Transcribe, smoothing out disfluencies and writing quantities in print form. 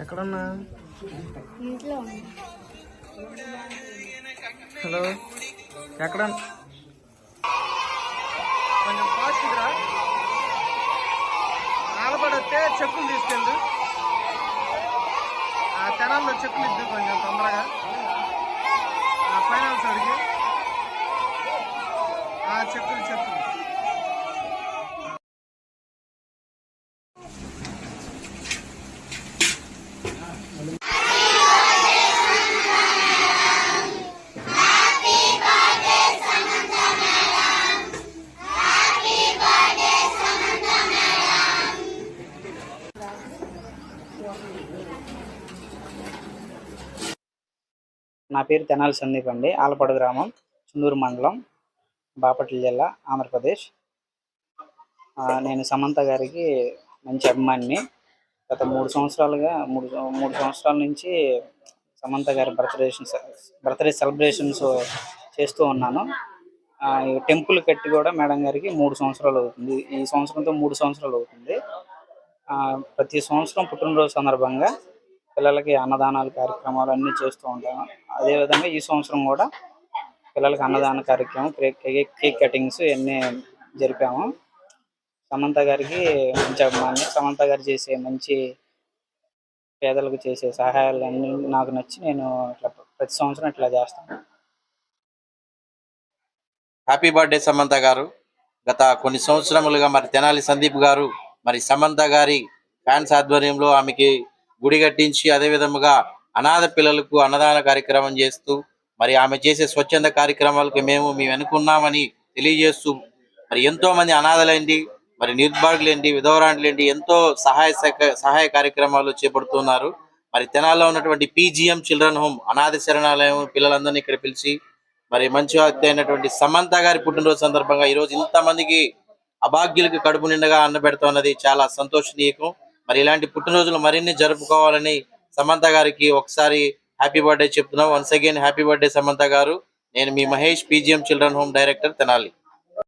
ఎక్కడున్నా? హలో, ఎక్కడ? కొంచెం ఫాస్ట్గా ఆలపడితే చెక్కులు తీసుకెళ్ళు. ఆ తెనాల్లో చెక్కులు ఇద్దు కొంచెం తొందరగా. ఫైనాన్స్ అడిగి చెక్కులు చెక్కులు. నా పేరు తెనాలి సందీప్ అండి. ఆలపాడు గ్రామం, చుండూరు మండలం, బాపట్ల జిల్లా, ఆంధ్రప్రదేశ్. నేను సమంత గారికి మంచి అభిమానిని. గత 3 సంవత్సరాలుగా మూడు సంవత్సరాల నుంచి సమంత గారి బర్త్డే సెలబ్రేషన్స్ చేస్తూ ఉన్నాను. టెంపుల్ కట్టి కూడా మేడం గారికి 3 సంవత్సరాలు అవుతుంది. ఈ సంవత్సరంతో 3 సంవత్సరాలు అవుతుంది. ప్రతి సంవత్సరం పుట్టినరోజు సందర్భంగా పిల్లలకి అన్నదానాలు కార్యక్రమాలు అన్నీ చేస్తూ ఉంటాను. అదేవిధంగా ఈ సంవత్సరం కూడా పిల్లలకి అన్నదాన కార్యక్రమం, కేక్ కటింగ్స్ ఇవన్నీ జరిపాము. సమంత గారికి మంచి అభిమాని. సమంత గారు చేసే మంచి పేదలకు చేసే సహాయాలన్నీ నాకు నచ్చి నేను ప్రతి సంవత్సరం ఇట్లా చేస్తాను. హ్యాపీ బర్త్డే సమంత గారు. గత కొన్ని సంవత్సరములుగా మరి తెనాలి సందీప్ గారు మరి సమంత గారి ఫ్యాన్స్ ఆధ్వర్యంలో ఆమెకి గుడి కట్టించి అదే విధముగా అనాథ పిల్లలకు అన్నదాన కార్యక్రమం చేస్తూ మరి ఆమె చేసే స్వచ్ఛంద కార్యక్రమాలకు మేము వెనుకున్నామని తెలియజేస్తూ మరి ఎంతో మంది అనాథలేంటి, మరి నిర్భాగులేంటి, విధవరాండ్లేంటి ఎంతో సహాయ కార్యక్రమాలు చేపడుతున్నారు. మరి తెనాల్లో ఉన్నటువంటి PGM చిల్డ్రన్ హోమ్ అనాథ శరణాలయం పిల్లలందరినీ ఇక్కడ పిలిచి మరి మంచి అయినటువంటి సమంత గారి పుట్టినరోజు సందర్భంగా ఈరోజు ఇంతమందికి అభాగ్యులకు కడుపు నిండగా అన్న పెడుతున్నది చాలా సంతోషనీయకం. మరి ఇలాంటి పుట్టినరోజులు మరిన్ని జరుపుకోవాలని సమంత గారికి ఒకసారి హ్యాపీ బర్త్డే చెప్తున్నాం. Once again happy birthday Samantha గారు. నేను మీ Mahesh, PGM children home director, Tenali.